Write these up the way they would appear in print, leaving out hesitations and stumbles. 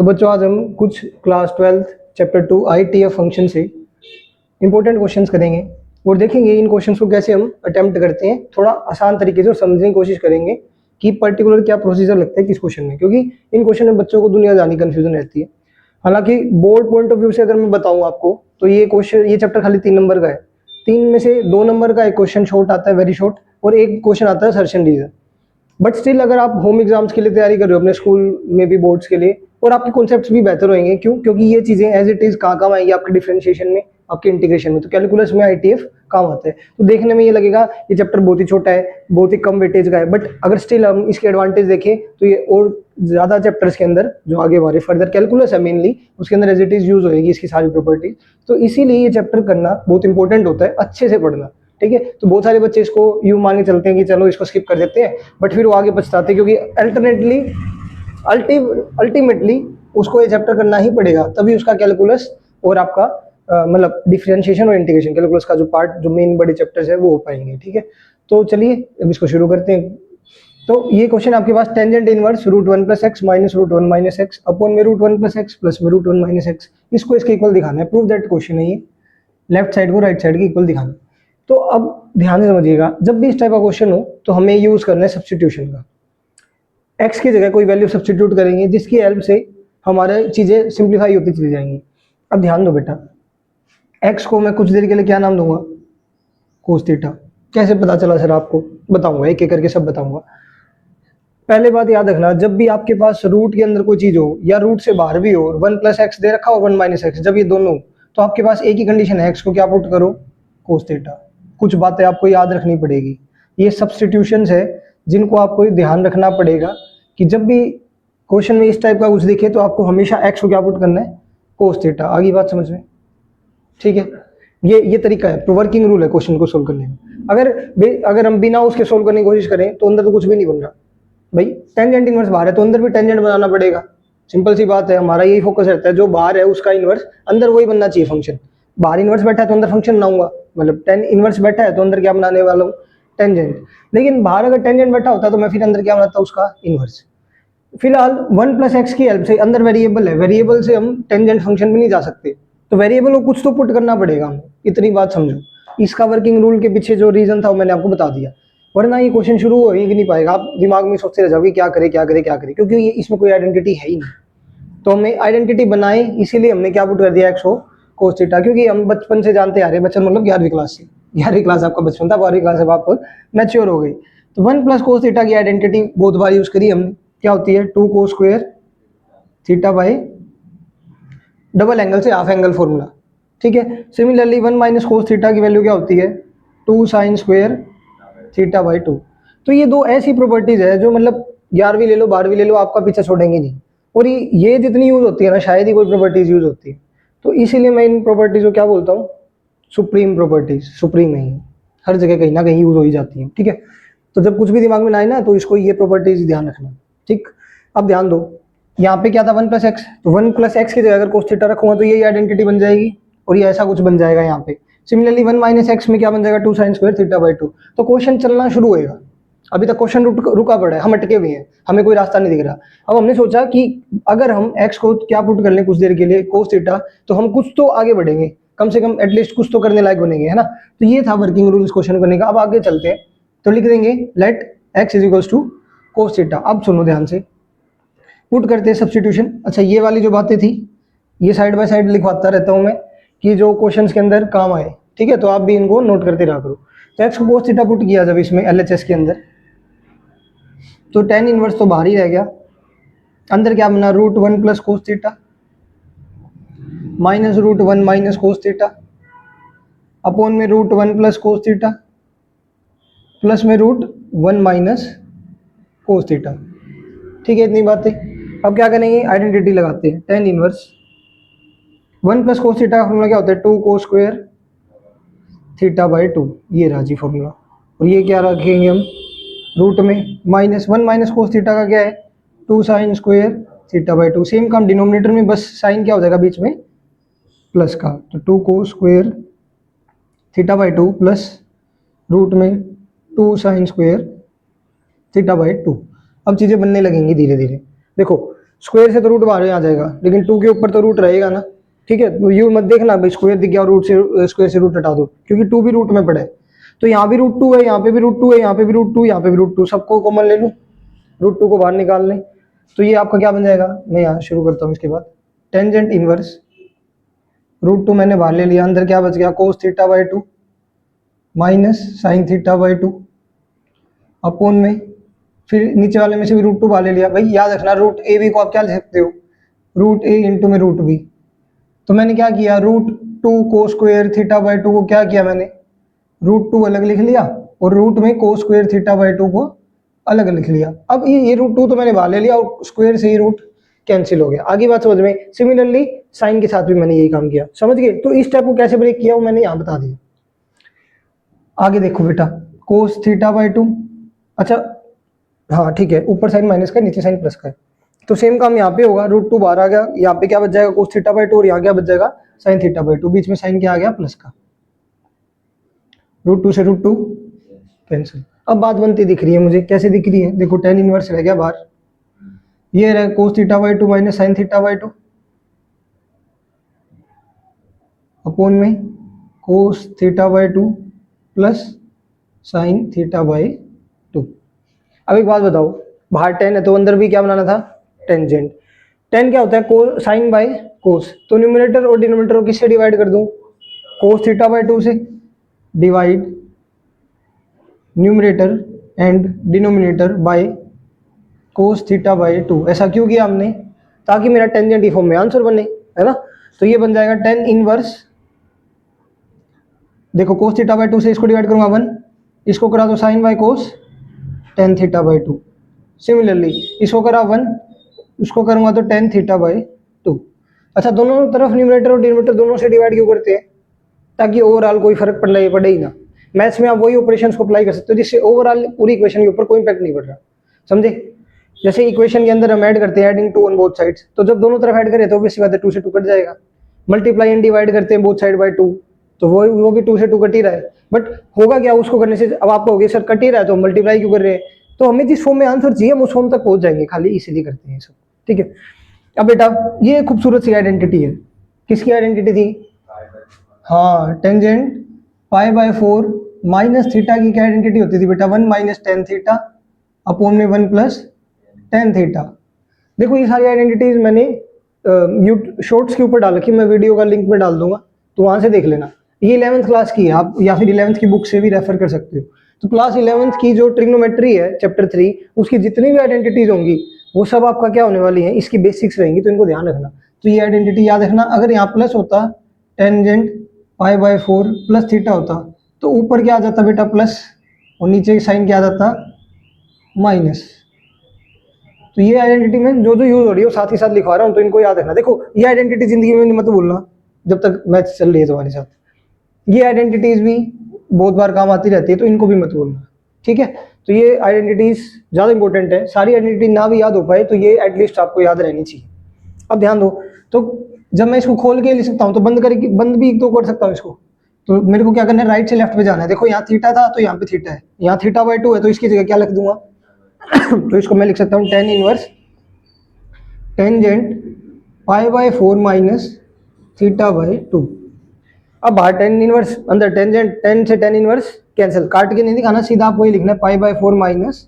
तो बच्चों आज हम कुछ क्लास 12 चैप्टर 2 IETF फंक्शन से इंपॉर्टेंट क्वेश्चंस करेंगे और देखेंगे इन क्वेश्चंस को कैसे हम अटेम्प्ट करते हैं, थोड़ा आसान तरीके से और समझने की कोशिश करेंगे कि पर्टिकुलर क्या प्रोसीजर लगता है किस क्वेश्चन में, क्योंकि इन क्वेश्चन में बच्चों को दुनिया जानी कंफ्यूजन रहती है। हालांकि बोर्ड पॉइंट ऑफ व्यू से अगर मैं बताऊं आपको तो ये चैप्टर खाली 3 नंबर का है। 3 में से 2 नंबर का एक क्वेश्चन शॉर्ट आता है, वेरी शॉर्ट, और एक क्वेश्चन आता है search and reason. But still अगर आप होम एग्जाम्स के लिए तैयारी कर रहे हो, अपने स्कूल में भी बोर्ड्स के लिए, और आपके कॉन्सेप्ट्स भी बेहतर होंगे। क्यों? क्योंकि ये चीजें एज इट इज कहाँ काम आएंगी आपके डिफरेंशिएशन में, आपके इंटीग्रेशन में। तो कैलकुलस में IETF काम आता है। तो देखने में ये लगेगा ये चैप्टर बहुत ही छोटा है, बहुत ही कम वेटेज का है, बट अगर स्टिल हम इसके एडवांटेज देखें तो ये और ज्यादा चैप्टर्स के अंदर जो आगे हमारे फर्दर कैलकुलस है मेनली, उसके अंदर एज इट इज यूज होगी इसकी सारी प्रॉपर्टी। तो इसीलिए ये चैप्टर करना बहुत इंपॉर्टेंट होता है, अच्छे से पढ़ना। ठीक है, तो बहुत सारे बच्चे इसको यूं मान के चलते हैं कि चलो इसको स्किप कर देते हैं, बट फिर वो आगे पछताते हैं, क्योंकि अल्टीमेटली उसको ये चैप्टर करना ही पड़ेगा, तभी उसका कैलकुलस और आपका मतलब डिफरेंशिएशन और इंटीग्रेशन कैलकुलस का जो पार्ट, जो मेन बड़े चैप्टर्स है वो हो पाएंगे। ठीक है, तो चलिए अब इसको शुरू करते हैं। तो ये क्वेश्चन आपके पास tangent inverse √1 + x minus √1 minus x upon में √1 + x प्लस में √1 माइनस एक्स, इसको इसके इक्वल दिखाना है। प्रूव दैट क्वेश्चन है ये, लेफ्ट साइड को राइट साइड के इक्वल दिखाना है। तो अब ध्यान से समझिएगा, जब भी इस टाइप का क्वेश्चन हो तो हमें यूज करना है सब्स्टिट्यूशन का। x की जगह कोई वैल्यू सब्स्टिट्यूट करेंगे जिसकी हेल्प से हमारे चीजें सिंप्लीफाई होती चली जाएंगी। अब ध्यान दो बेटा, x को मैं कुछ देर के लिए क्या नाम दूंगा? Cos theta. कैसे पता चला सर? आपको बताऊंगा, एक एक करके सब बताऊंगा। पहले बात याद रखना, जब भी आपके पास रूट के अंदर कोई चीज हो या रूट से बाहर भी हो, 1 + x दे रखा हो 1 - x, जब ये दोनों, तो आपके पास एक ही कंडीशन है, x को क्या पुट करो? Cos theta. कुछ बातें आपको याद रखनी पड़ेगी, ये सब्स्टिट्यूशंस है जिनको आपको ध्यान रखना पड़ेगा कि जब भी क्वेश्चन में इस टाइप का कुछ दिखे तो आपको हमेशा x को क्या पुट करना है? Cos theta. आगे बात समझ में? ठीक है, ये तरीका है, वर्किंग रूल है क्वेश्चन को सोल्व करने में। अगर हम बिना उसके सोल्व करने की कोशिश करें तो अंदर तो कुछ भी नहीं बन रहा भाई। टेंजेंट इनवर्स बाहर है तो अंदर भी टेंजेंट बनाना पड़ेगा, सिंपल सी बात है। हमारा यही फोकस रहता है, जो बाहर है उसका इनवर्स अंदर वही बनना चाहिए फंक्शन। बाहर इनवर्स बैठा है तो अंदर फंक्शन बनाऊंगा, मतलब टेन इनवर्स बैठा है तो अंदर क्या बनाने वाला हूँ? टेंजेंट। लेकिन बाहर अगर टेंजेंट बैठा होता तो मैं फिर अंदर क्या बनाता? उसका इनवर्स। फिलहाल 1 + x की हेल्प से, अंदर वेरिएबल है, वेरिएबल से हम टेंजेंट फंक्शन में नहीं जा सकते, तो वेरिएबल को कुछ तो पुट करना पड़ेगा हमें, इतनी बात समझो। इसका वर्किंग रूल के पीछे जो रीजन था वो मैंने आपको बता दिया, वरना ये क्वेश्चन शुरू हो ही नहीं पाएगा। आप दिमाग में सोचते रह जाओगे क्या करे क्या करे क्या करे, क्योंकि ये इसमें कोई आइडेंटिटी है ही नहीं। तो हमें आइडेंटिटी बनाए, इसीलिए हमने क्या पुट कर दिया? x को कोस थीटा। क्योंकि हम बचपन से जानते आ रहे हैं, बचपन मतलब 11वीं क्लास से, 11वीं क्लास आपका बचपन था, 12वीं क्लास अब आप मैच्योर हो गई। तो 1 + कोस थीटा की आइडेंटिटी बहुत बार यूज करी हमने, क्या होती है? 2 cos square theta by double angle से हाफ एंगल फॉर्मूला। ठीक है, सिमिलरली 1 - कोस थीटा की वैल्यू क्या होती है? 2 sin स्क्वायर थीटा बाई 2। तो ये दो ऐसी प्रॉपर्टीज है जो मतलब 11वीं ले लो 12वीं ले लो, आपका पीछे छोड़ेंगे नहीं। और ये जितनी यूज होती है ना, शायद ही कोई प्रॉपर्टीज यूज होती है। तो इसीलिए मैं इन प्रॉपर्टीज को क्या बोलता हूँ? Supreme properties. सुप्रीम नहीं, हर जगह कहीं ना कहीं यूज हो ही जाती है। ठीक है, तो जब कुछ भी दिमाग में ना आए ना तो इसको ये प्रॉपर्टीज ध्यान रखना। ठीक, अब ध्यान दो, यहाँ पे क्या था? 1 + x, तो 1 + x की जगह अगर कोस थीटा रखूंगा तो ये आइडेंटिटी बन जाएगी, और ये ऐसा कुछ बन जाएगा यहाँ पे। सिमिलरली 1 - x में क्या बन जाएगा? 2 sin स्क्वायर थीटा बाई 2। तो क्वेश्चन चलना शुरू होएगा। अभी तक क्वेश्चन रुका पड़ा है, हम अटके हुए हैं, हमें कोई रास्ता नहीं दिख रहा। अब हमने सोचा कि अगर हम x को क्या पुट कर लें कुछ देर के लिए, कोस थीटा, तो हम कुछ तो आगे बढ़ेंगे, कम से कम एटलीस्ट कुछ तो करने लायक बनेंगे, है ना। तो ये था वर्किंग रूल इस क्वेश्चन करने का। अब आगे चलते हैं, तो लिख देंगे लेट x = कोस थीटा। अब सुनो ध्यान से, पुट करते हैं सब्स्टिट्यूशन। अच्छा, ये वाली जो बातें थी ये साइड बाय साइड लिखवाता रहता हूं मैं कि जो क्वेश्चंस के अंदर काम आए। ठीक है, तो आप भी इनको नोट करते रहा करो। तो x को कोस थीटा पुट किया जब इसमें LHS के अंदर, तो tan इनवर्स तो बाहर ही रह गया, अंदर क्या बना? √1 + cos theta minus √1 minus cos theta upon में √1 + कोस थीटा प्लस में √1 माइनस कोस थीटा। ठीक है, इतनी बातें। अब क्या करेंगे? आइडेंटिटी लगाते हैं। tan इनवर्स 1 + कोस थीटा का फॉर्मूला क्या होता है? 2 cos स्क्वायर थीटा बाई 2। ये रहा जी फॉर्मूला। और ये क्या रखेंगे हम? रूट में माइनस 1 - कोस थीटा का क्या है? 2 sin square theta by 2। Same काम डिनोमिनेटर में, बस साइन क्या हो जाएगा बीच में? प्लस का। तो 2 cos square theta by 2 plus root में 2 sin स्क्वायर थीटा बाई 2। अब चीजें बनने लगेंगी धीरे धीरे। देखो, स्क्वायर से तो रूट बाहर आ जाएगा, लेकिन 2 के ऊपर तो रूट रहेगा ना, ठीक है। तो यू मत देखना भाई स्क्वायर दिख गया और रूट से स्क्वायर से रूट हटा दो, क्योंकि 2 भी रूट में पड़ा है। तो यहाँ भी √2 है, यहाँ पे भी √2 है, यहाँ पे भी √2, यहाँ पे भी √2, सबको कॉमन ले लूँ, √2 को बाहर निकाल लें। तो ये आपका क्या बन जाएगा, मैं यहाँ शुरू करता हूँ इसके बाद। टेंजेंट इनवर्स √2 मैंने बाहर ले लिया, अंदर क्या बच गया, cos θ/2 माइनस sin θ/2 अपोन में, फिर नीचे वाले में से भी √2 बाहर ले लिया। भाई याद रखना √a/b को आप क्या लिख सकते हो, √a इंटू में √b। तो मैंने क्या किया, √2 cos स्क्वायर θ/2 को क्या किया मैंने, √2 अलग लिख लिया और रूट में cos स्क्वायर θ/2 को अलग लिख लिया। अब ये √2 तो मैंने बाहर ले लिया और स्क्वायर से ही रूट कैंसिल हो गया। आगे बात समझ में। सिमिलरली साइन के साथ भी मैंने यही काम किया, समझ गए। तो इस स्टेप को कैसे ब्रेक किया वो मैंने यहाँ बता दिया। आगे देखो बेटा, cos θ/2, अच्छा हाँ ठीक है, ऊपर साइन माइनस का नीचे साइन प्लस का है, तो सेम काम यहाँ पे होगा, √2 बाहर आ गया, यहाँ पे क्या बच जाएगा, cos θ/2 और यहाँ क्या बच जाएगा, sin θ/2, बीच में साइन क्या आ गया, प्लस का, √2 से √2 कैंसिल। अब बात बनती दिख रही है मुझे, कैसे दिख रही है, देखो tan इनवर्स रह गया बाहर, ये रहा cos θ/2 माइनस sin θ/2 अपोन में cos θ/2 प्लस sin θ/2। अब एक बात बताओ, बाहर tan है तो अंदर भी क्या बनाना था, टेंजेंट। tan क्या होता है, साइन बाय कोस, तो न्यूमरेटर और डिनोमिनेटर को किससे डिवाइड कर दूं, cos θ/2 से, divide numerator and denominator by cos θ/2। ऐसा क्यों किया हमने, ताकि मेरा टेंजेंट फॉर्म में आंसर बने, है ना। तो ये बन जाएगा tan इनवर्स, देखो cos θ/2 से इसको डिवाइड करूंगा 1, इसको करा दो sin by cos tan θ/2, similarly इसको करा 1, इसको करूंगा तो tan θ/2। अच्छा, दोनों तरफ न्यूमरेटर और डिनोमिनेटर दोनों से डिवाइड क्यों करते हैं, ताकि ओवरऑल कोई फर्क पड़े ही ना। मैथ्स में आप वही ऑपरेशंस को अप्लाई कर सकते हो जिससे ओवरऑल पूरी इक्वेशन के ऊपर कोई इंपैक्ट नहीं पड़ रहा, समझे। जैसे इक्वेशन के अंदर हम ऐड करते हैं एडिंग 2 ऑन बोथ साइड्स, तो जब दोनों तरफ ऐड करें तो ऑब्वियसली बात है 2 से 2 कट जाएगा। मल्टीप्लाई एंड डिवाइड करते हैं बोथ साइड बाय 2, तो वो भी 2 से 2 कट ही रहा है। बट होगा क्या उसको करने से, अब आप कहोगे सर कट ही रहा है तो मल्टीप्लाई क्यों कर रहे हैं, तो हमें जिस फॉर्म में आंसर चाहिए हम उस फॉर्म तक पहुंच जाएंगे, खाली इसीलिए करते हैं सब, ठीक है। अब बेटा ये खूबसूरत सी आइडेंटिटी है, किसकी आइडेंटिटी थी, हाँ टेंजेंट π/4 माइनस थीटा की क्या आइडेंटिटी होती थी बेटा, 1 माइनस tan थीटा अपोन में 1 प्लस tan थीटा। देखो ये सारी आइडेंटिटीज मैंने शॉर्ट्स के ऊपर डाल रखी, मैं वीडियो का लिंक में डाल दूंगा, तो वहां से देख लेना। ये 11th क्लास की है, आप या फिर 11th की बुक से भी रेफर कर सकते हो। तो क्लास 11th की जो ट्रिग्नोमेट्री है चैप्टर 3, उसकी जितनी भी आइडेंटिटीज होंगी वो सब आपका क्या होने वाली है, इसकी बेसिक्स रहेंगी, तो इनको ध्यान रखना। तो ये आइडेंटिटी याद रखना, अगर यहाँ प्लस होता टेंजेंट π/4 प्लस थीटा होता तो ऊपर क्या आ जाता बेटा प्लस, और नीचे साइन क्या आ जाता माइनस। तो ये आइडेंटिटी में जो जो यूज हो रही है वो साथ ही साथ लिखवा रहा हूँ, तो इनको याद रखना। देखो ये आइडेंटिटी जिंदगी में मत भूलना जब तक मैथ्स चल रही है तुम्हारे साथ, ये आइडेंटिटीज भी बहुत बार काम आती रहती है, तो इनको भी मत भूलना, ठीक है। तो ये आइडेंटिटीज ज़्यादा इंपॉर्टेंट है, सारी आइडेंटिटी ना भी याद हो पाए तो ये एटलीस्ट आपको याद रहनी चाहिए। अब ध्यान दो, तो जब मैं इसको खोल के लिख सकता हूँ तो बंद भी तो कर सकता हूँ इसको, तो मेरे को क्या करना है, राइट से लेफ्ट पे जाना है। देखो यहाँ थीटा था तो यहाँ पे थीटा है, यहाँ θ/2 है तो इसकी जगह क्या लिख दूंगा तो इसको मैं लिख सकता हूँ tan इनवर्स टेंजेंट π/4 माइनस θ/2। अब बाहर tan इनवर्स, अंदर टेंजेंट, tan से tan इनवर्स कैंसिल, काट के नहीं दिखाना, सीधा आपको ये लिखना है π/4 माइनस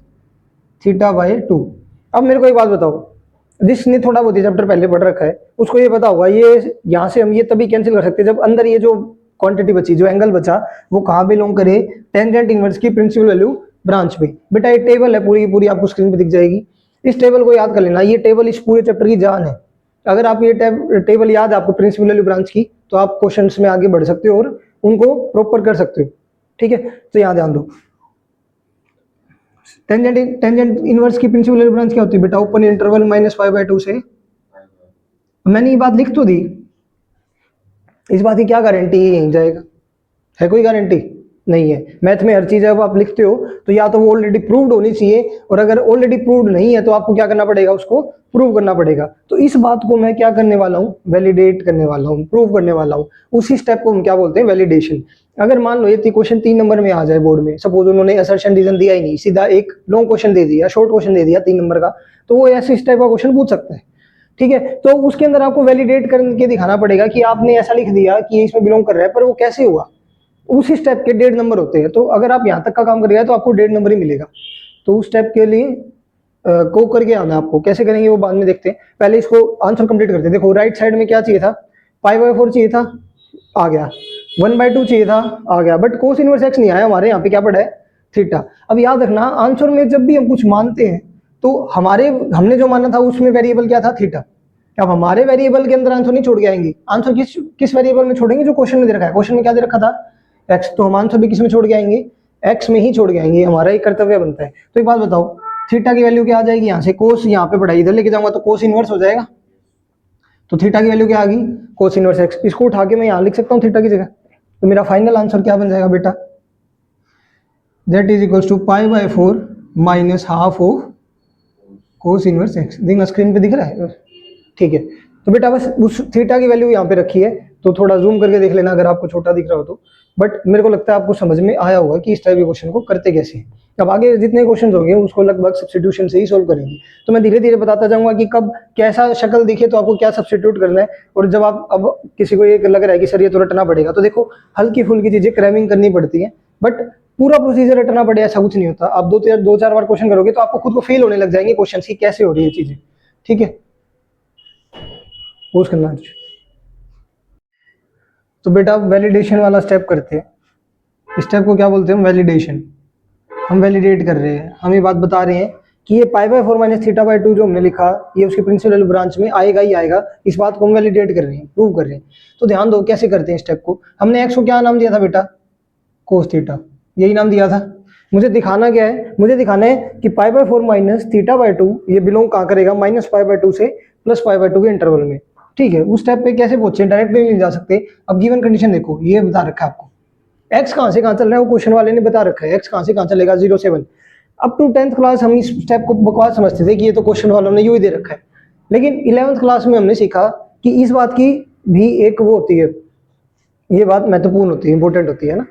θ/2। अब मेरे को एक बात बताओ, जिसने थोड़ा बहुत चैप्टर पहले पढ़ रखा है उसको ये पता होगा, ये यहाँ से हम ये तभी कैंसिल कर सकते हैं जब अंदर ये जो क्वांटिटी बची, जो एंगल बचा, वो कहाँ बिलोंग करे, टेंजेंट इनवर्स की प्रिंसिपल वैल्यू ब्रांच पे। बेटा ये टेबल है पूरी पूरी, आपको स्क्रीन पे दिख जाएगी, इस टेबल को याद कर लेना, ये टेबल इस पूरे चैप्टर की जान है। अगर आप ये टेबल याद है आपको प्रिंसिपल वैल्यू ब्रांच की, तो आप क्वेश्चंस में आगे बढ़ सकते हो और उनको प्रॉपर कर सकते हो, ठीक है। तो यहाँ ध्यान दो, टेंजेंट इनवर्स की प्रिंसिपल वैल्यू ब्रांच क्या होती है बेटा, ओपन इंटरवल -π/2 से। मैंने ये बात लिख तो दी, इस बात की क्या गारंटी है यहीं जाएगा, है कोई गारंटी नहीं है। मैथ में हर चीज जब आप लिखते हो तो या तो वो ऑलरेडी प्रूव्ड होनी चाहिए, और अगर ऑलरेडी प्रूव्ड नहीं है तो आपको क्या करना पड़ेगा, उसको प्रूव करना पड़ेगा। तो इस बात को मैं क्या करने वाला हूँ, वैलिडेट करने वाला हूँ, प्रूव करने वाला हूँ। उसी स्टेप को हम क्या बोलते हैं, वैलिडेशन। अगर मान लो ये क्वेश्चन 3 नंबर में आ जाए बोर्ड में, सपोज उन्होंने असर्शन रीजन दिया ही नहीं, सीधा एक लॉन्ग क्वेश्चन दे दिया, शॉर्ट क्वेश्चन दे दिया 3 नंबर का, तो वो ऐसे इस टाइप का क्वेश्चन पूछ सकता है। ठीक है। तो उसके अंदर आपको वैलिडेट करके दिखाना पड़ेगा कि आपने ऐसा लिख दिया कि ये इसमें बिलोंग कर रहा है, पर वो कैसे हुआ, उसी स्टेप के 1.5 नंबर होते हैं। तो अगर आप यहाँ तक का काम करिएगा तो आपको 1.5 नंबर ही मिलेगा। तो उस स्टेप के लिए को करके आना आपको, कैसे करेंगे वो बाद में देखते हैं, पहले इसको आंसर कंप्लीट करते हैं। देखो राइट साइड में क्या चाहिए था, पाई/4 चाहिए था, आ गया। 1/2 चाहिए था, आ गया। बट कोस इनवर्स एक्स नहीं आया, हमारे यहाँ पे क्या पड़ा है, थीटा। अब याद रखना आंसर में जब भी हम कुछ मानते हैं तो हमने जो माना था उसमें वेरिएबल क्या था, थीटा। अब हमारे वेरिएबल के अंदर आंसर नहीं छोड़ के आएंगे, आंसर किस वेरिएबल में छोड़ेंगे, जो क्वेश्चन में दे रखा है। क्वेश्चन में क्या दे रखा था, एक्स, तो हम आंसर भी किस में छोड़ के आएंगे, एक्स में ही छोड़ के आएंगे, हमारा एक कर्तव्य बनता है। तो एक बात बताओ, थीटा की वैल्यू क्या आ जाएगी, यहाँ से कोस, यहाँ पे पढ़ाई इधर लेके जाऊंगा तो कोस इनवर्स हो जाएगा। तो थीटा की वैल्यू क्या आ गई, कोस इनवर्स एक्स। इसको उठा के मैं यहाँ लिख सकता हूँ थीटा की जगह। तो मेरा फाइनल आंसर क्या बन जाएगा बेटा, दैट इज इक्वल्स टू पाई/4 minus half of cos inverse x. देखना स्क्रीन पे दिख रहा है, ठीक है। तो बेटा बस उस थीटा की वैल्यू यहाँ पे रखी है, तो थोड़ा जूम करके देख लेना अगर आपको छोटा दिख रहा हो तो। बट मेरे को लगता है आपको समझ में आया होगा कि इस टाइप के क्वेश्चन को करते कैसे हैं। अब आगे जितने क्वेश्चन होंगे उसको लगभग सब्स्टिट्यूशन से ही सोल्व करेंगे। तो मैं धीरे धीरे बताता जाऊंगा कि कब कैसा शक्ल दिखे तो आपको क्या सब्स्टिट्यूट करना है। और जब आप अब किसी को ये लग रहा है कि सर ये तो रटना पड़ेगा, तो देखो हल्की फुल्की चीजें क्रैमिंग करनी पड़ती है, बट पूरा प्रोसीजर रटना पड़े ऐसा कुछ नहीं होता। आप दो चार बार क्वेश्चन करोगे तो आपको खुद को फील होने लग जाएंगे क्वेश्चन की कैसे हो रही है चीजें, ठीक है। पोज करना। तो बेटा वैलिडेशन वाला स्टेप करते हैं। स्टेप को क्या बोलते हैं, वैलिडेशन। हम वैलिडेट कर रहे हैं, हम ये बात बता रहे हैं कि ये पाई/4 माइनस थीटा/2 जो हमने लिखा ये उसके प्रिंसिपल ब्रांच में आएगा ही आएगा। इस बात को हम वैलिडेट कर रहे हैं, प्रूव कर रहे हैं। तो ध्यान दो कैसे करते हैं स्टेप को। हमने एक्स को क्या नाम दिया था बेटा, कोस थीटा, यही नाम दिया था। मुझे दिखाना क्या है, मुझे दिखाना है कि पाई/4 माइनस थीटा/2 ये बिलोंग कहाँ करेगा, माइनस पाई/2 से प्लस पाई/2 के इंटरवल में, ठीक है। उस स्टेप पे कैसे पहुंचे, डायरेक्टली नहीं जा सकते। अब गिवन कंडीशन देखो, ये बता रखा है आपको एक्स कहाँ से कहाँ चल रहा है, वो क्वेश्चन वाले ने बता रखा है एक्स कहाँ से कहाँ चलेगा 0 से 1। अप टू 10th क्लास हम इस स्टेप को बकवास समझते थे कि ये तो क्वेश्चन वालों ने यूं ही दे रखा है। लेकिन 11th क्लास में हमने सीखा कि इस बात की भी एक वो होती है, ये बात महत्वपूर्ण होती है, इंपॉर्टेंट होती है ना।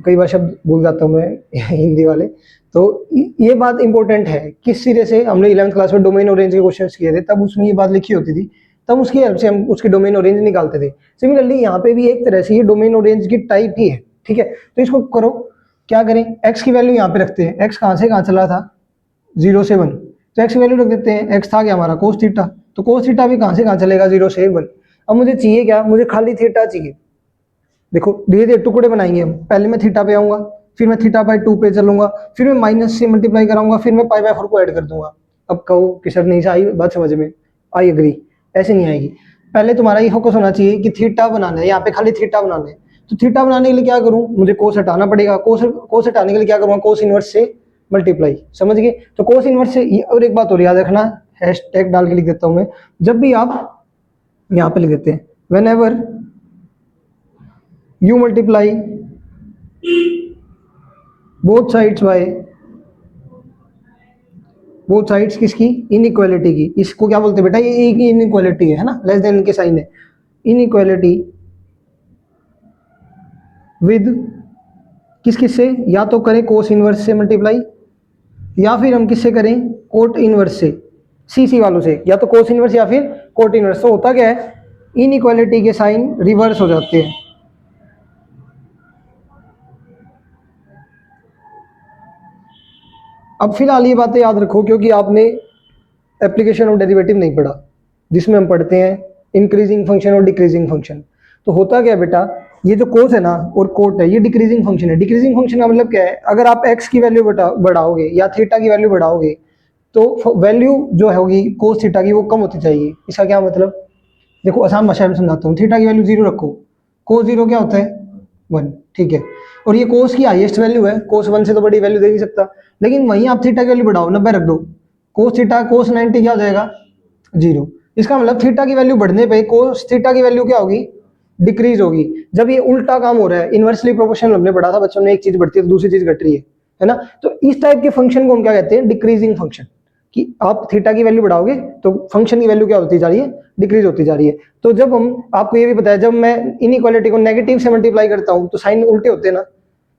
कई बार शब्द भूल जाता हूँ मैं हिंदी वाले। तो ये बात इंपॉर्टेंट है। किस सिरे से हमने 11th क्लास में डोमेन और रेंज के क्वेश्चंस किए थे, तब उसमें ये बात लिखी होती थी, तब उसकी हेल्प से हम उसके डोमेन और रेंज निकालते थे। सिमिलरली यहाँ पे भी एक तरह से ये डोमेन और रेंज की टाइप ही है, ठीक है। तो इसको करो, क्या करें, एक्स की वैल्यू यहाँ पे रखते हैं। एक्स कहाँ से कहाँ चला था, 0 से 1, तो एक्स की वैल्यू रख देते हैं। एक्स था क्या हमारा, कोस थीटा, तो कोस थीटा भी कहाँ से कहाँ चलेगा, 0 से 1। अब मुझे चाहिए क्या, मुझे खाली थीटा चाहिए। देखो धीरे धीरे टुकड़े बनाएंगे हम, पहले मैं थीटा पे आऊंगा, फिर मैं थीटा/2 पे चलूंगा, फिर मैं माइनस से मल्टीप्लाई कराऊंगा, फिर मैं पाई/4 को ऐड कर दूंगा। अब कहो कि सर नहीं आई बात समझ में, आई एग्री, ऐसे नहीं आएगी। पहले तुम्हारा ये फोकस होना चाहिए कि थीटा बनाना है, यहाँ पे खाली थीटा बनाना है। तो थीटा बनाने के लिए क्या करूं, मुझे कोस हटाना पड़ेगा। कोस हटाने के लिए क्या करूंगा, कोस इनवर्स से मल्टीप्लाई, समझ गए। तो कोस इनवर्स से, और एक बात और याद रखना, हैशटैग डाल के लिख देता हूं मैं, जब भी आप यहाँ पे लिख देते हैं when ever you multiply both sides by both sides किसकी, इनइक्वालिटी की। इसको क्या बोलते हैं बेटा, ये एक इनइक्वालिटी है ना, लेस देन के साइन है। इनइक्वालिटी विद किस से, या तो करें कोस इनवर्स से मल्टीप्लाई, या फिर हम किससे करें, कोट इनवर्स से, सी वालों से, या तो कोस इनवर्स या फिर कोट इनवर्स। तो होता क्या है, इनइक्वालिटी के साइन रिवर्स हो जाते हैं। अब फिलहाल ये बातें याद रखो, क्योंकि आपने एप्लीकेशन ऑफ डेरिवेटिव नहीं पढ़ा, जिसमें हम पढ़ते हैं इंक्रीजिंग फंक्शन और डिक्रीजिंग फंक्शन। तो होता क्या है बेटा, ये जो कोस है ना और कोट है, ये डिक्रीजिंग फंक्शन है। डिक्रीजिंग फंक्शन का मतलब क्या है, अगर आप एक्स की वैल्यू बढ़ाओगे या थीटा की वैल्यू बढ़ाओगे तो वैल्यू जो होगी कोस थीटा की वो कम होती जाएगी। इसका क्या मतलब, देखो आसान भाषा में समझाता हूँ। थीटा की वैल्यू 0 रखो, कोस 0 क्या होता है, 1, ठीक है। और ये कोस की हाईएस्ट वैल्यू है, कोस 1 से तो बड़ी वैल्यू दे नहीं सकता। लेकिन वहीं आप थीटा की वैल्यू बढ़ाओ, 90 रख दो, कोस थीटा कोस 90 क्या हो जाएगा, 0। इसका मतलब थीटा की वैल्यू बढ़ने पे कोस थीटा की वैल्यू क्या होगी, डिक्रीज होगी। जब ये उल्टा काम हो रहा है, इनवर्सली प्रोपोर्शनल हमने पढ़ा था बच्चों ने, एक चीज बढ़ती है तो दूसरी चीज घट रही है ना। तो इस टाइप के फंक्शन को हम क्या कहते हैं, डिक्रीजिंग फंक्शन। कि आप थीटा की वैल्यू बढ़ाओगे तो फंक्शन की वैल्यू क्या होती जा रही है, डिक्रीज होती जा रही है। तो जब हम, आपको ये भी पता है, जब मैं इनइक्वालिटी को नेगेटिव से मल्टीप्लाई करता हूं तो साइन उल्टे होते हैं ना।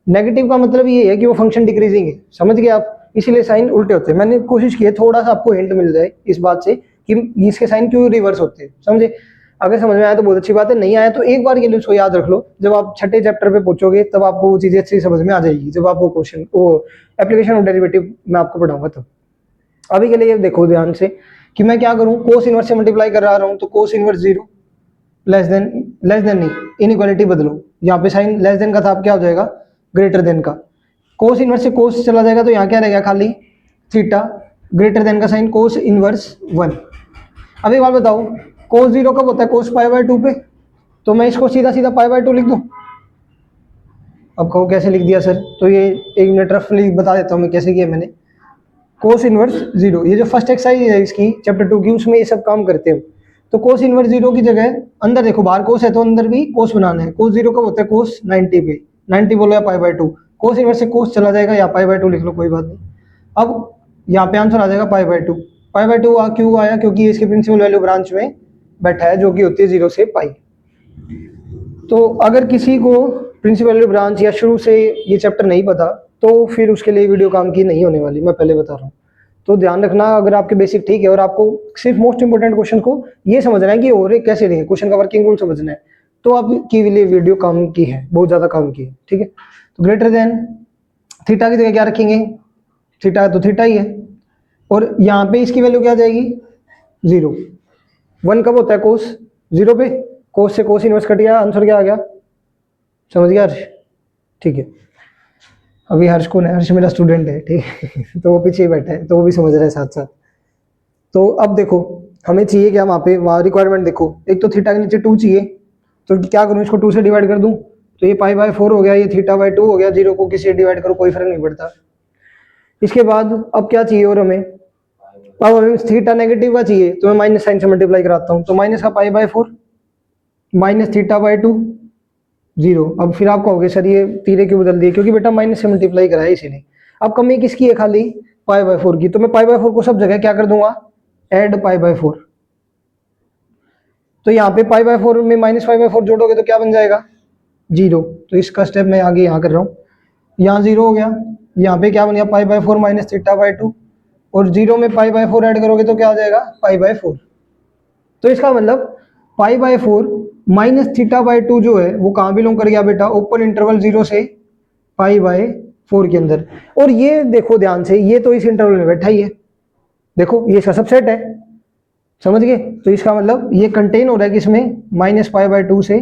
नेगेटिव का मतलब ये है कि वो फंक्शन डिक्रीजिंग है, समझ गए आप, इसीलिए साइन उल्टे होते हैं। मैंने कोशिश की है थोड़ा सा आपको हिंट मिल जाए इस बात से कि इसके साइन क्यों रिवर्स होते हैं, समझे। अगर समझ में आया तो बहुत अच्छी बात है, नहीं आया तो एक बार के लिए उसको याद रख लो, जब आप छठे चैप्टर पे पहुंचोगे तब आपको वो चीजें अच्छी समझ में आ जाएगी, जब आप वो क्वेश्चन वो एप्लीकेशन ऑफ डेरिवेटिव मैं आपको पढ़ाऊंगा तब। अभी के लिए देखो ध्यान से कि मैं क्या करूं, कोस इनवर्स से मल्टीप्लाई कर रहा हूं तो कोस इनवर्स 0 लेस देन नहीं, इनइक्वालिटी बदलो, यहाँ पे साइन लेस देन का था, अब क्या हो जाएगा ग्रेटर देन का। कोस इनवर्स से कोस चला जाएगा तो यहाँ क्या रहेगा खाली थीटा, ग्रेटर देन का साइन कोस इनवर्स 1। अब एक बात बताओ, कोस 0 कब होता है, कोस π/2 पे, तो मैं इसको सीधा सीधा π/2 लिख दूं। अब कहो कैसे लिख दिया सर, तो ये एक मिनट रफली बता देता हूँ मैं कैसे किया मैंने। कोस इनवर्स 0, ये जो फर्स्ट एक्सरसाइज है इसकी चैप्टर 2 की, उसमें ये सब काम करते हैं। तो कोस इनवर्स 0 की जगह अंदर देखो, बाहर कोस है तो अंदर भी कोस बनाना है। कोस 0 कब होता है, कोस 90 पे, 90 बोलो या π/2, कोस इनवर्स से कोस चला जाएगा या π/2 लिख लो कोई बात नहीं। अब यहाँ पे आंसर आ जाएगा π/2। π/2 क्यों आया, क्योंकि ये इसके प्रिंसिपल वैल्यू ब्रांच में बैठा है जो कि होती है 0 से पाई। तो अगर किसी को प्रिंसिपल वैल्यू ब्रांच या शुरू से ये चैप्टर नहीं पता तो फिर उसके लिए वीडियो काम की नहीं होने वाली, मैं पहले बता रहा हूँ। तो ध्यान रखना, अगर आपके बेसिक ठीक है और आपको सिर्फ मोस्ट इंपोर्टेंट क्वेश्चन को ये समझना है कि हो रहे कैसे रहे, क्वेश्चन का वर्किंग रूल समझना है, तो आपकी लिए वीडियो काम की है, बहुत ज़्यादा काम की है, ठीक है। तो ग्रेटर देन थीटा की जगह क्या रखेंगे, थीटा तो थीटा ही है, और यहाँ पे इसकी वैल्यू क्या आ जाएगी 0। 1 कब होता है कोस 0 पे, कोस से कोस इनवर्स कट गया, आंसर क्या आ गया, समझ गया हर्ष, ठीक है। अभी हर्ष कौन है, हर्ष मेरा स्टूडेंट है, ठीक है तो वो पीछे ही बैठा है तो वो भी समझ रहा है साथ साथ। तो अब देखो हमें चाहिए क्या वहाँ रिक्वायरमेंट देखो, एक तो थीटा के नीचे 2 चाहिए, तो क्या करूँ, इसको 2 से डिवाइड कर दूँ तो ये π/4 हो गया, ये θ/2 हो गया, 0 को किसी से डिवाइड करो कोई फर्क नहीं पड़ता। इसके बाद अब क्या चाहिए, और हमें अब हमें थीटा नेगेटिव का चाहिए, तो मैं माइनस साइन से मल्टीप्लाई कराता हूँ, तो माइनस का π/4 माइनस θ/2 0। अब फिर आप कहोगे सर ये तीरे क्यों बदल दिए, क्योंकि बेटा माइनस से मल्टीप्लाई कराया इसीलिए। अब कमी किसकी है, खाली π/4 की, तो मैं π/4 को सब जगह क्या कर दूंगा, ऐड π/4। तो यहाँ पे π/4 में माइनस π/4 जोड़ोगे तो क्या बन जाएगा 0, तो इसका स्टेप मैं आगे यहाँ कर रहा हूँ, यहाँ 0 हो गया, यहाँ पे क्या बन गया π/4 माइनस θ/2, और 0 में π/4 ऐड करोगे तो क्या आ जाएगा π/4। तो इसका मतलब π/4 माइनस θ/2 जो है वो कहाँ बिलोंग कर गया बेटा, ओपन इंटरवल 0 से π/4 के अंदर। और ये देखो ध्यान से, ये तो इस इंटरवल में बैठा ही है, देखो ये इसका सबसेट है, समझ गए। तो इसका मतलब ये कंटेन हो रहा है किसमें, माइनस π/2 से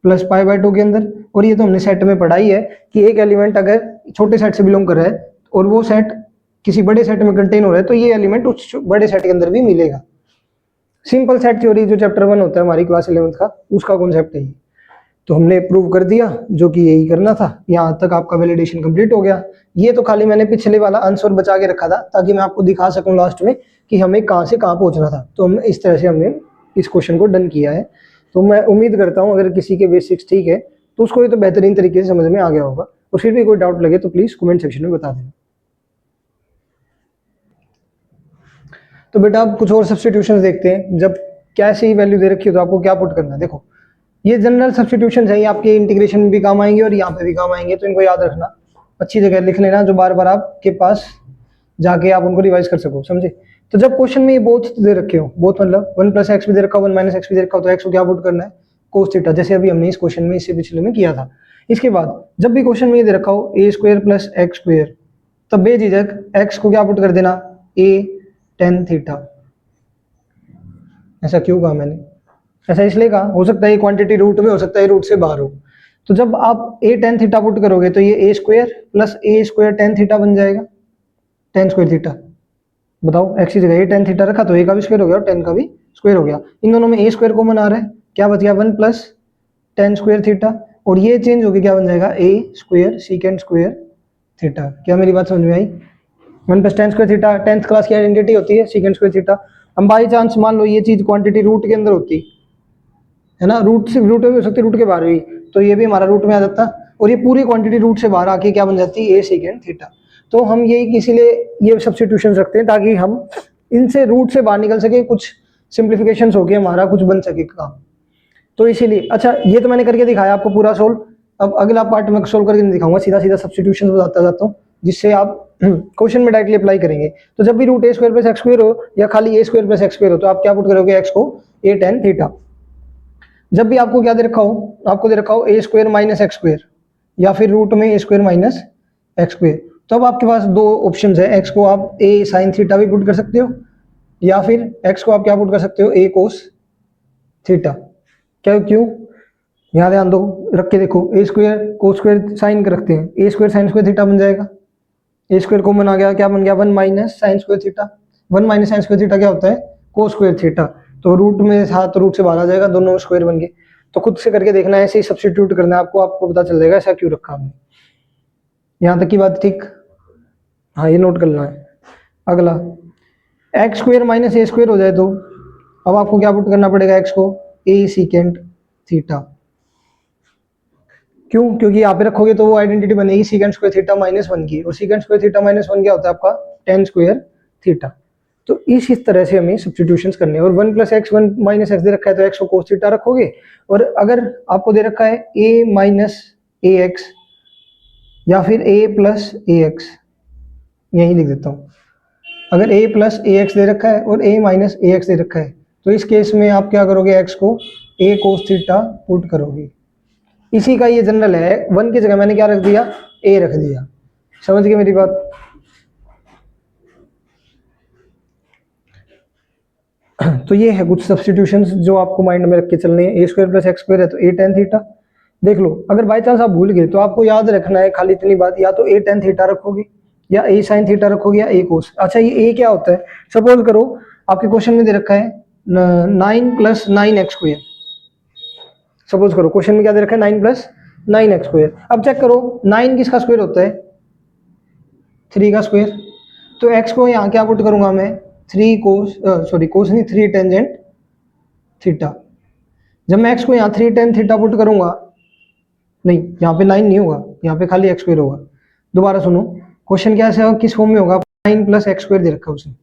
प्लस π/2 के अंदर। और ये तो हमने सेट में पढ़ा ही है कि एक एलिमेंट अगर छोटे सेट से बिलोंग कर रहा है और वो सेट किसी बड़े सेट में कंटेन हो रहा है तो ये एलिमेंट उस बड़े सेट के अंदर भी मिलेगा। सिंपल सेट थ्योरी जो चैप्टर 1 होता है हमारी क्लास 11th का, उसका कॉन्सेप्ट है ये। तो हमने प्रूव कर दिया जो कि यही करना था, यहाँ तक आपका वैलिडेशन कंप्लीट हो गया। ये तो खाली मैंने पिछले वाला आंसर बचा के रखा था ताकि मैं आपको दिखा सकूं लास्ट में कि हमें कहाँ से कहाँ पहुँचना था। तो हम इस तरह से हमने इस क्वेश्चन को डन किया है। तो मैं उम्मीद करता हूँ अगर किसी के बेसिक्स ठीक है तो उसको ये तो बेहतरीन तरीके से समझ में आ गया होगा, और फिर भी कोई डाउट लगे तो प्लीज़ कमेंट सेक्शन में बता देना। तो बेटा अब कुछ और सब्स्टिट्यूशंस देखते हैं। जब कैसी वैल्यू दे रखी हो तो आपको क्या पुट करना है। देखो ये जनरल सब्स्टिट्यूशंस है, ये आपके इंटीग्रेशन में भी काम आएंगे और यहाँ पे भी काम आएंगे, तो इनको याद रखना, अच्छी जगह लिख लेना जो बार बार आपके पास जाके आप उनको रिवाइज कर सको, समझे। तो जब क्वेश्चन में ये बोथ दे रखे हो, बोथ मतलब 1 + x भी दे रखा हो 1 - x भी दे रखा हो, तो x को क्या पुट करना है cos थीटा, जैसे अभी हमने इस क्वेश्चन में इससे पिछले में किया था। इसके बाद जब भी क्वेश्चन में ये दे रखा हो a² + x², तब बेझिझक x को क्या पुट कर देना a tan थीटा। ऐसा क्यों कहा मैंने, ऐसा इसलिए कहा, हो सकता है ये क्वांटिटी रूट में, हो सकता है रूट से बाहर हो। तो जब आप a tan थीटा पुट करोगे तो ये a² + a² tan थीटा बन जाएगा, tan² थीटा। बताओ x की जगह a tan थीटा रखा तो a का भी स्क्वायर हो गया और tan का भी स्क्वायर हो गया। इन दोनों में a² कॉमन आ रहा है, क्या बच गया 1 + tan² थीटा, और ये चेंज होकर क्या बन जाएगा a² sec² थीटा। क्या मेरी बात समझ में आई। 1 + tan² थीटा 10th क्लास की आइडेंटिटी होती है sec² थीटा। हम बाई चांस मान लो ये चीज क्वांटिटी रूट के अंदर होती है ना, रूट से रूट में भी हो सकती है, रूट के बाहर भी, तो ये भी हमारा रूट में आ जाता, और ये पूरी क्वांटिटी रूट से बाहर आके क्या बन जाती है a sec थीटा। तो हम यही इसीलिए ये सब्स्टिट्यूशन रखते हैं ताकि हम इनसे रूट से बाहर निकल सके, कुछ सिंप्लीफिकेशन हो के हमारा कुछ बन सके काम, तो इसीलिए। अच्छा ये तो मैंने करके दिखाया आपको पूरा सोल्व। अब अगला पार्ट मैं सोल्व करके नहीं दिखाऊंगा, सीधा सीधा सब्स्टिट्यूशन बताता जाता हूँ। जिससे आप क्वेश्चन में डायरेक्टली अप्लाई करेंगे। तो जब भी रूट ए स्क्वायर प्लस एक्स स्क्वायर हो या खाली ए स्क्वायर प्लस एक्स स्क्वायर हो तो आप क्या पुट करोगे, एक्स को ए टेन थीटा। जब भी आपको क्या दे रखा हो, आपको दे रखा हो ए स्क्वायर माइनस एक्स स्क्वायर या फिर रूट में ए स्क्वायर माइनस एक्स स्क्वायर, तो अब आपके पास दो ऑप्शन है, एक्स को आप ए साइन थीटा भी पुट कर सकते हो या फिर एक्स को आप क्या पुट कर सकते हो, ए कोस थीटा। क्यों, यहाँ ध्यान दो, रख के देखो, ए स्क्वायर कोस स्क्वायर साइन के रखते हैं, ए स्क्वायर साइन स्क्वायर थीटा बन जाएगा, ए स्क्वायर कॉमन आ गया, क्या बन गया, 1 minus sign square theta. 1 minus sign square theta क्या होता है, कोस स्क्वायर थीटा। तो रूट में था तो रूट से बाहर आ जाएगा, दोनों स्क्वायर बन गए। तो खुद से करके देखना है, ऐसे ही सब्स्टिट्यूट करना है आपको, आपको पता चल जाएगा ऐसा क्यों रखा हमने। यहाँ तक की बात ठीक, हाँ ये नोट करना है। अगला एक्स स्क्वायर माइनस ए स्क्वायर हो जाए तो अब आपको क्या पुट करना पड़ेगा, एक्स को ए सीकेंट थीटा। क्यों, क्योंकि यहाँ पे रखोगे तो वो आइडेंटिटी बनेगी सीकेंट स्क्वायर थीटा माइनस 1 की, और सीकेंट स्क्वायर थीटा माइनस 1 क्या होता है आपका, टेन स्क्वायर थीटा। तो इस तरह से हमें सब्स्टिट्यूशंस करने हैं। और 1 प्लस एक्स 1 माइनस एक्स दे रखा है तो एक्स को कोस थीटा रखोगे, और अगर आपको दे रखा है ए माइनस ए एक्स या फिर ए प्लस ए एक्स, यही लिख देता हूँ, अगर a प्लस ए एक्स दे रखा है और a माइनस ए एक्स दे रखा है तो इस केस में आप क्या करोगे, x को a कोस थीटा पुट करोगे। इसी का ये जनरल है, 1 की जगह मैंने क्या रख दिया, a रख दिया। समझ गए मेरी बात। तो ये है कुछ सब्स्टिट्यूशंस जो आपको माइंड में रख के चलने हैं। ए स्क्वायर प्लस एक्स स्क्वायर है तो ए टेन थीटा। देख लो, अगर बाई चांस आप भूल गए तो आपको याद रखना है खाली इतनी बात, या तो ए टेन थीटा रखोगे या ए साइन थीटा रखोगे या ए कोस। अच्छा, ये ए क्या होता है, सपोज करो आपके क्वेश्चन में दे रखा है 9 प्लस 9 एक्स स्क्वायर। सपोज करो क्वेश्चन में क्या दे रखा है, 9 प्लस 9 एक्स स्क्वायर। अब चेक करो 9 किसका स्क्वायर होता है, 3 का स्क्वायर। तो एक्स को यहाँ क्या पुट करूंगा मैं, 3 कोस, सॉरी कोस नहीं, 3 टेंजेंट थीटा। जब मैं एक्स को यहाँ 3 टेन थीटा पुट करूंगा, नहीं यहाँ पे 9 नहीं होगा, यहाँ पे खाली एक्स स्क्वायर होगा। दोबारा सुनो, क्वेश्चन कैसे होगा, किस फॉर्म में होगा, 9 प्लस एक्स स्क्वायर दे रखा है उसने।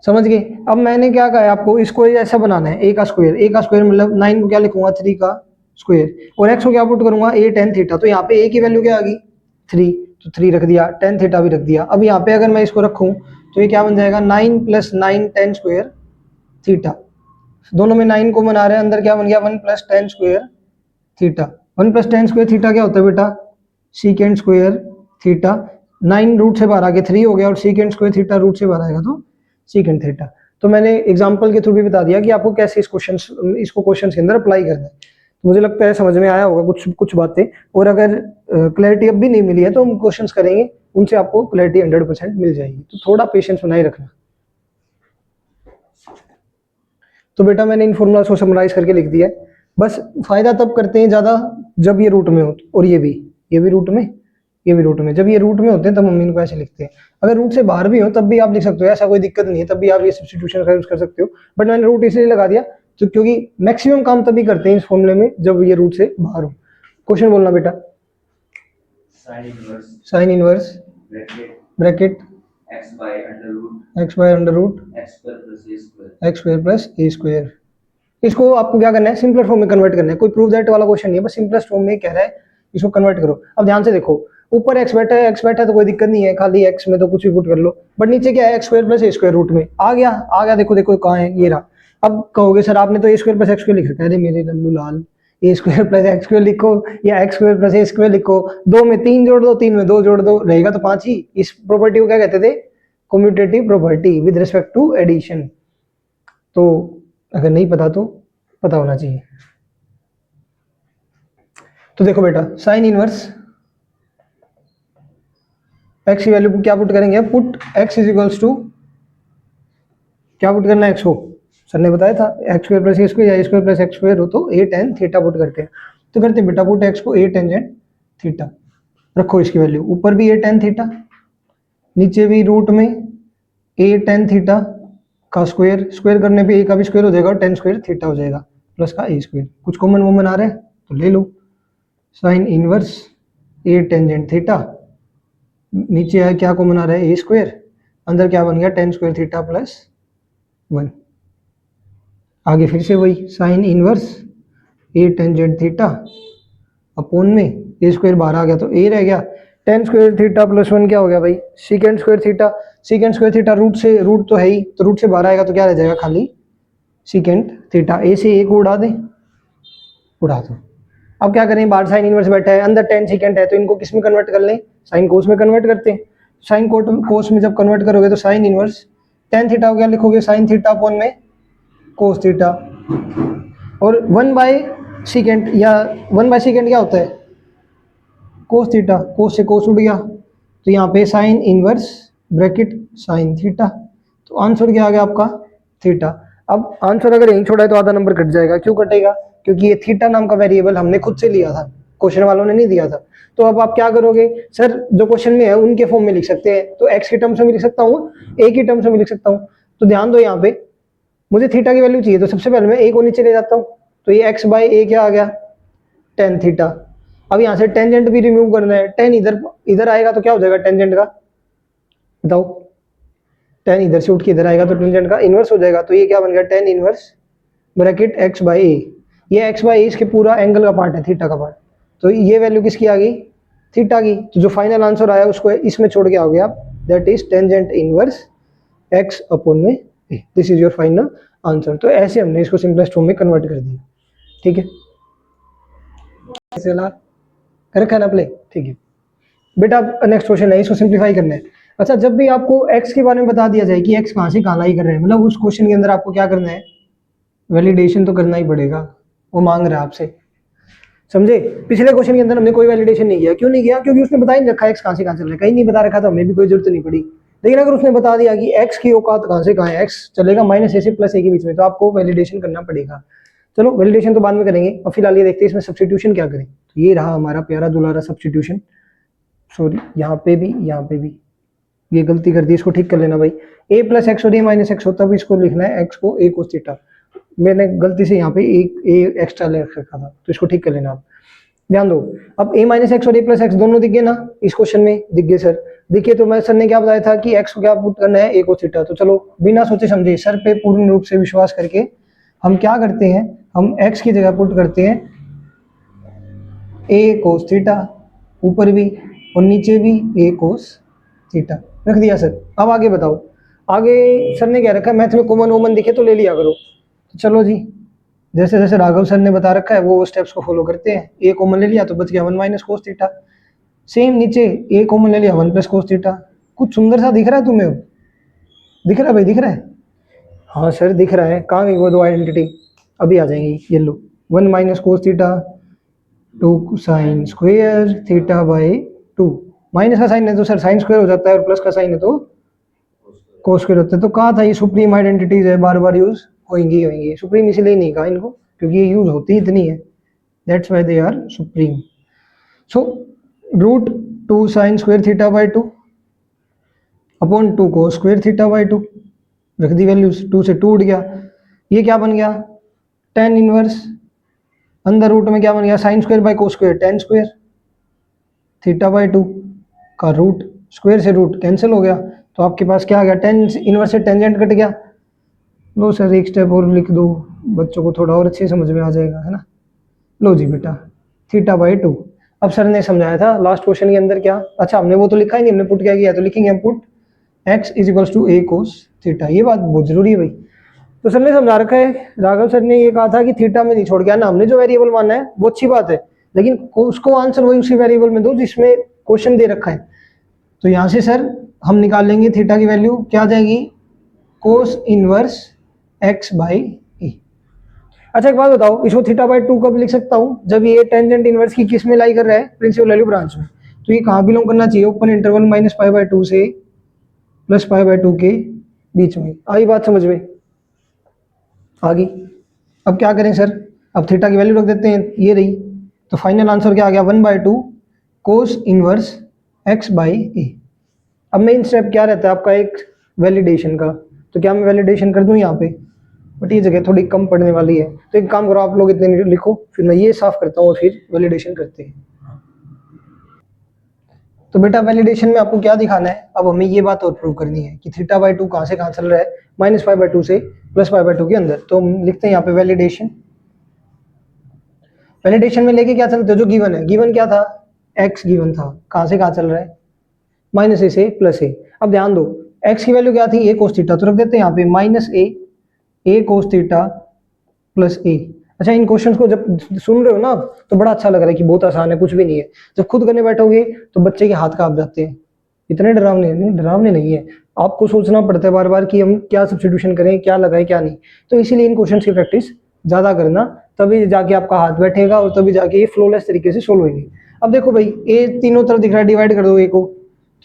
समझ गए। अब मैंने क्या कहा है आपको, इसको ऐसा बनाना है, ए का स्क्वायर मतलब 9 को क्या लिखूंगा, 3 का स्क्वायर, और एक्स को क्या पुट करूंगा, ए टेन थीटा। तो यहाँ पे ए की वैल्यू क्या आ गई, 3, तो 3 रख दिया, टेन थीटा भी रख दिया। अब यहाँ पे अगर मैं इसको रखूं तो ये क्या बन जाएगा, 9 प्लस 9 टेन स्क्वायर थीटा। दोनों में 9 कॉमन आ रहा है, अंदर क्या बन गया, 1 plus 10 square theta. 1 plus 10 square theta क्या होता है बेटा, सीकेंट स्क्वायर थीटा। 9 रूट से बाहर आ गया 3 हो गया, और सीकेंट स्क्वायर थीटा रूट से बाहर आएगा तो सीकेंट थीटा। तो मैंने एग्जांपल के थ्रू भी बता दिया कि आपको कैसे इसको क्वेश्चन के अंदर अप्लाई करना है। तो मुझे लगता है समझ में आया होगा कुछ बातें, और अगर क्लैरिटी अब भी नहीं मिली है तो हम क्वेश्चंस करेंगे, उनसे आपको क्लैरिटी 100% मिल जाएगी। तो थोड़ा पेशेंस बनाए रखना। तो बेटा मैंने इन फॉर्मूलाज को समराइज करके लिख दिया है। बस फायदा तब करते हैं ज़्यादा जब ये रूट में हो, और ये भी रूट में, ये भी रूट में। जब ये रूट में होते हैं तब हम इनको ऐसे लिखते हैं। अगर रूट से बाहर भी हो तब भी आप लिख सकते हो, ऐसा कोई दिक्कत नहीं है, तब भी आप ये सब्स्टिट्यूशन का यूज कर सकते हो। बट मैंने रूट इसलिए लगा दिया तो क्योंकि मैक्सिमम काम तभी करते हैं इस फॉर्मूले में जब ये रूट से बाहर हो। क्वेश्चन बोलना बेटा, sine inverse bracket x by under root x square plus a square. इसको आपको क्या करना है, सिंपलर फॉर्म में कन्वर्ट करना है। कोई प्रूव दैट वाला क्वेश्चन नहीं है, बस सिंपलेस्ट फॉर्म में कह रहा है, इसको कन्वर्ट करो। अब ध्यान से देखो, ऊपर एक्स बैठा है तो कोई दिक्कत नहीं है, खाली एक्स में तो कुछ भी पुट कर लो। बट नीचे क्या है, x square plus a square root में आ गया। देखो कहाँ है, ये रहा। अब कहोगे सर आपने तो ए स्क्वायर प्लस एक्स स्क्वायर लिख रखा है। अरे मेरे लल्लू लाल, ए स्क्वायर प्लस एक्स स्क्वायर लिखो या x square plus a square लिखो, 2 में 3 जोड़ दो, 3 में 2 जोड़ दो, रहेगा तो 5 ही। इस प्रॉपर्टी को क्या कहते थे, commutative property with respect to addition. तो अगर नहीं पता तो पता होना चाहिए। तो देखो बेटा, साइन इनवर्स एक्स की वैल्यू क्या पुट करेंगे, put x is equals to, क्या पुट करना है, एक्स को सर ने बताया था, x square plus a square या a square plus x square हो तो ए टेन थीटा पुट करते हैं। तो करते हैं बेटा, पुट एक्स को ए टेंजेंट थीटा रखो, इसकी वैल्यू ऊपर भी ए टेन थीटा, नीचे भी रूट में ए टेन थीटा का स्क्वायर, स्क्वायर करने पे ए का भी स्क्वायर हो जाएगा और टेन स्क्वायर थीटा हो जाएगा प्लस का ए स्क्वायर। कुछ कॉमन वोमन आ रहा है तो ले लो, साइन इनवर्स ए टेंजेंट थीटा, नीचे है क्या कॉमन आ रहा है, ए स्क्वायर, अंदर क्या बन गया, टेन स्क्वायर थीटा प्लस 1। आगे फिर से वही साइन इनवर्स ए टेंजेंट थीटा अपॉन में ए स्क्वायर बाहर आ गया तो ए रह गया, टेन स्क्वायर थीटा प्लस 1 क्या हो गया भाई, secant square theta. Secant square theta root से, रूट तो है ही, तो रूट से बाहर आएगा तो क्या रह जाएगा, खाली सीकेंड थीटा। ए से एक उड़ा दे, उड़ा दो। अब क्या करें, बाहर साइन इनवर्स बैठा है, अंदर टेन सीकेंड है, तो इनको किस में कन्वर्ट कर लें, साइन कोस में कन्वर्ट करते हैं। साइन कोस में जब कन्वर्ट करोगे तो साइन इनवर्स टेन थीटा हो गया, लिखोगे साइन थीटा अपॉन में कोस थीटा। और 1/सीकेंड या 1/सीकेंड क्या होता है, कोस थीटा, कोस से कोस उड़ गया, तो यहाँ पे sign inverse bracket sine theta, तो आंसर क्या आ गया आपका, थीटा। अब आंसर अगर यहीं छोड़ा है तो आधा नंबर कट जाएगा। क्यों कटेगा, क्योंकि ये थीटा नाम का वेरिएबल हमने खुद से लिया था, क्वेश्चन वालों ने नहीं दिया था। तो अब आप क्या करोगे सर, जो क्वेश्चन में है उनके फॉर्म में लिख सकते हैं, तो एक्स के टर्म्स में भी लिख सकता हूँ, ए की टर्म्स में भी लिख सकता हूँ। तो ध्यान दो, यहाँ पे मुझे थीटा की वैल्यू चाहिए, तो सबसे पहले मैं ए को नीचे ले जाता हूँ, तो ये एक्स बाई ए क्या आ गया, टेन थीटा। अब यहाँ से टेंजेंट भी रिमूव करना है, टेन इधर इधर आएगा तो क्या हो जाएगा टेंजेंट का, बताओ, टेन इधर से उठ के इधर आएगा तो टेंजेंट का इनवर्स हो जाएगा, तो ये क्या बन गया, tan inverse bracket x by a. ये एक्स बाई ए इसके पूरा एंगल का पार्ट है, थीटा का पार्ट, तो ये वैल्यू किसकी आ गई, थीटा की। तो जो फाइनल आंसर आया उसको इसमें छोड़ के आओगे आप, that is tangent inverse x upon में a, this is your final answer. तो ऐसे हमने इसको सिंपलेस्ट फॉर्म में कन्वर्ट कर दिया, ठीक है, चला कर रखा है ना प्ले, ठीक है बेटा। नेक्स्ट क्वेश्चन है, इसको सिंप्लीफाई करना है। अच्छा, जब भी आपको x के बारे में बता दिया जाए कि x कहाँ से कहाँ लाई कर रहे हैं, मतलब उस क्वेश्चन के अंदर आपको क्या करना है, वैलिडेशन तो करना ही पड़ेगा, वो मांग रहा है आपसे, समझे। पिछले क्वेश्चन के अंदर हमने कोई वैलिडेशन नहीं किया, क्यों नहीं किया, क्योंकि उसने बता ही नहीं रखा x कहाँ से कहाँ चल रहा है, कहीं नहीं बता रखा, तो हमें भी कोई जरूरत नहीं पड़ी। लेकिन अगर उसने बता दिया कि x की औकात कहाँ से कहाँ है, x चलेगा माइनस ए से प्लस ए के बीच में, तो आपको वैलिडेशन करना पड़ेगा। चलो वैलिडेशन तो बाद में करेंगे, अब फिलहाल ये देखते हैं इसमें सब्स्टिट्यूशन क्या करें। तो ये रहा हमारा प्यारा दुलारा सब्स्टिट्यूशन, सॉरी यहाँ पे भी, यहाँ पे भी ये गलती कर दी, इसको ठीक कर लेना भाई। ए प्लस एक्स और ए माइनस एक्स होता भी, इसको लिखना है एक्स को ए कोस थीटा, मैंने गलती से यहाँ पे एक ए एक्स्ट्रा ले रखा था, तो इसको ठीक कर लेना आप। ध्यान दो, अब ए माइनस एक्स और ए प्लस एक्स दोनों दिख गए ना इस क्वेश्चन में, दिख गए सर, देखिए। तो मैं सर ने क्या बताया था कि एक्स को क्या पुट करना है, ए कोस थीटा। तो चलो बिना सोचे समझे सर पे पूर्ण रूप से विश्वास करके हम क्या करते हैं, हम एक्स की जगह पुट करते हैं ए कोस थीटा, ऊपर भी और नीचे भी ए कोस थीटा रख दिया सर। अब आगे बताओ, आगे सर ने क्या रखा है, मैथ में कॉमन वोमन दिखे तो ले लिया करो। तो चलो जी, जैसे जैसे राघव सर ने बता रखा है वो स्टेप्स को फॉलो करते हैं। ए कॉमन ले लिया तो बच गया 1 माइनस कोस थीटा, सेम नीचे ए कॉमन ले लिया 1 प्लस कोस थीटा। कुछ सुंदर सा दिख रहा है तुम्हें, अब दिख रहा है भाई, दिख रहा है, हाँ सर दिख रहा है। कहाँ गई वो दो आइडेंटिटी, अभी आ जाएंगी, ये लो 1 minus cos theta 2 sine square theta by 2। Minus का साइन है तो सर साइन स्क्वायर हो जाता है, और प्लस का साइन है तो कोस स्क्वायर होता है। तो कहा था ये सुप्रीम आइडेंटिटीज है, बार बार यूज होंगी होंगी। सुप्रीम इसलिए नहीं कहा इनको क्योंकि ये यूज होती इतनी है, that's why they are supreme. So root 2 sine square theta by 2 upon 2 cos square theta by 2, रख दी वैल्यूज, 2 से 2 उठ गया, ये क्या बन गया टेन इनवर्स, अंदर रूट में क्या बन गया sine square by cos square ten square, theta by 2 का रूट, स्क्वायर से रूट कैंसिल हो गया, तो आपके पास क्या आ गया, टेन इनवर्स से टेंजेंट कट गया। लो सर एक स्टेप और लिख दो, बच्चों को थोड़ा और अच्छे समझ में आ जाएगा, है ना। लो जी बेटा थीटा बाई 2। अब सर ने समझाया था लास्ट क्वेश्चन के अंदर क्या, अच्छा हमने वो तो लिखा ही नहीं, हमने पुट क्या किया, तो लिखेंगे हम put x is equals to a cos theta, ये बात बहुत जरूरी है भाई। तो सर ने समझा रखा है, राघव सर ने ये कहा था कि थीटा में नहीं छोड़ गया ना, हमने जो वेरिएबल माना है वो अच्छी बात है, लेकिन उसको आंसर वही उसी वेरिएबल में दो जिसमें क्वेश्चन दे रखा है। तो यहाँ से सर हम निकाल लेंगे थीटा की वैल्यू, क्या आ जाएगी कोस इनवर्स x बाई ए। अच्छा एक बात बताओ, इसको थीटा बाई 2 कब लिख सकता हूँ, जब ये टेंजेंट इनवर्स की किस में लाई कर रहा है, प्रिंसिपल वैल्यू ब्रांच में। तो ये कहाँ बिलोंग करना चाहिए, open interval minus pi by 2 से प्लस पाई बाई 2 के बीच में। आई बात समझ में, आ गई। अब क्या करें सर, अब थीटा की वैल्यू रख देते हैं, ये रही, तो फाइनल आंसर क्या आ गया 1/2 कोस इनवर्स x बाई ए। अब मेन स्टेप क्या रहता है आपका, एक वैलिडेशन का, तो क्या मैं वैलिडेशन कर दूं यहाँ पे, बट ये जगह थोड़ी कम पड़ने वाली है, तो एक काम करो आप लोग इतने लिखो, फिर मैं ये साफ करता हूँ और फिर वैलिडेशन करते हैं। तो बेटा वैलिडेशन में आपको क्या दिखाना है, अब हमें ये बात और प्रूव करनी है कि थीटा बाई 2 कहाँ से कहाँ चल रहा है, माइनस पाई बाई 2 से प्लस पाई बाई 2 के अंदर। तो हम लिखते हैं यहाँ पे वैलिडेशन, वैलिडेशन में लेके क्या चलते हो, जो गिवन है, गिवन क्या था एक्स गिवन था, कहाँ से कहाँ चल रहा है, माइनस ए से प्लस ए। अब ध्यान दो एक्स की वैल्यू क्या थी, ए कोस थीटा, तो रख देते हैं यहाँ पे माइनस ए कोस थीटा प्लस ए। अच्छा इन क्वेश्चंस को जब सुन रहे हो ना तो बड़ा अच्छा लग रहा है कि बहुत आसान है, कुछ भी नहीं है। जब खुद करने बैठोगे तो बच्चे के हाथ कांप जाते हैं। इतने डरावने नहीं है, आपको सोचना पड़ता है बार बार कि हम क्या सब्स्टिट्यूशन करें, क्या लगाएं क्या नहीं। तो इसीलिए इन क्वेश्चन की प्रैक्टिस ज़्यादा करना, तभी जाके आपका हाथ बैठेगा और तभी जाके ये फ्लोलेस तरीके से सोल्व होंगे। अब देखो भाई ए तीनों तरफ दिख रहा है, डिवाइड कर दो ए को,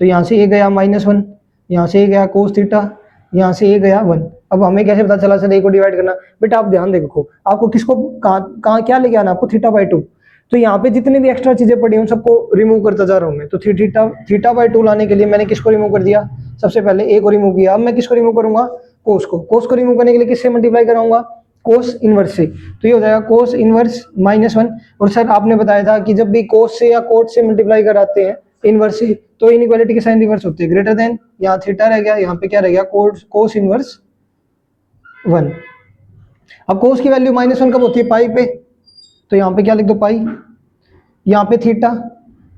तो यहाँ से ए गया -1, यहाँ से ए गया कोस थीटा, यहाँ से ए गया 1। अब हमें कैसे पता चला सर ए को डिवाइड करना, बेटा आप ध्यान देखो आपको किसको कहाँ क्या लेके आना, आपको θ/2। तो यहाँ पे जितने भी एक्स्ट्रा चीजें पड़ी उन सबको रिमूव करता जा रहा हूँ मैं। तो θ/2 लाने के लिए मैंने किसको रिमूव कर दिया, सबसे पहले ए को रिमूव किया। अब मैं किसको रिमूव करूंगा, कोस को रिमूव करने के लिए किससे मल्टीप्लाई कराऊंगा, कोस इनवर्स से। तो ये हो जाएगा कोस इनवर्स -1। और सर आपने बताया था कि जब भी कोस से या कोट से मल्टीप्लाई कराते हैं इनवर्स से तो इनइक्वालिटी के साइन रिवर्स होते हैं, ग्रेटर देन, यहाँ थीटा रह गया, यहाँ पे क्या रह गया, कोस इनवर्स 1। अब कोस की वैल्यू -1 कब होती है, पाई पे, तो यहाँ पे क्या लिख दो पाई, यहाँ पे थीटा,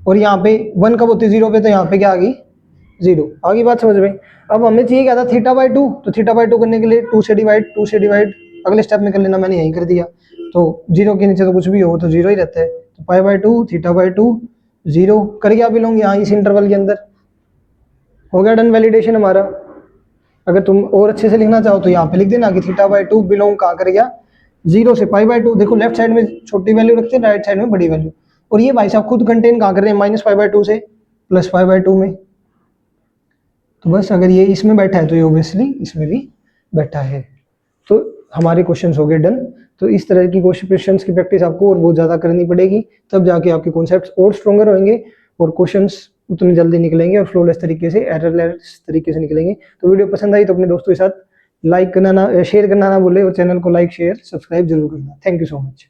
और यहाँ पे 1 कब होती है 0 पे, तो यहाँ पे क्या आ गई 0। आ गई बात समझ में। अब हमें चाहिए क्या था θ/2, तो θ/2 करने के लिए 2 से डिवाइड अगले स्टेप में कर लेना, मैंने यहीं कर दिया। तो 0 के नीचे तो कुछ भी हो तो 0 ही रहता है, तो π/2 θ/2 0 कर गया बिलोंग यहाँ इस इंटरवल के अंदर। हो गया डन वैलिडेशन हमारा। अगर तुम और अच्छे से लिखना चाहो तो यहाँ पे लिख देना कि θ/2 बिलोंग कहाँ कर गया, 0 से π/2। देखो लेफ्ट साइड में छोटी वैल्यू रखते हैं, राइट साइड में बड़ी वैल्यू। और ये भाई साहब खुद कंटेन कहाँ कर रहे हैं, -π/2 से +π/2 में। तो बस अगर ये इसमें बैठा है तो ये ऑब्वियसली इसमें भी बैठा है। तो हमारे क्वेश्चंस हो गए डन। तो इस तरह की क्वेश्चंस की प्रैक्टिस आपको और बहुत ज़्यादा करनी पड़ेगी, तब जाके आपके कॉन्सेप्ट्स और स्ट्रॉन्गर होंगे और क्वेश्चंस उतनी जल्दी निकलेंगे और फ्लोलेस तरीके से, एररलेस तरीके से निकलेंगे। तो वीडियो पसंद आई तो अपने दोस्तों के साथ लाइक करना ना, शेयर करना ना भूले, और चैनल को लाइक शेयर सब्सक्राइब जरूर करना। Thank you so much.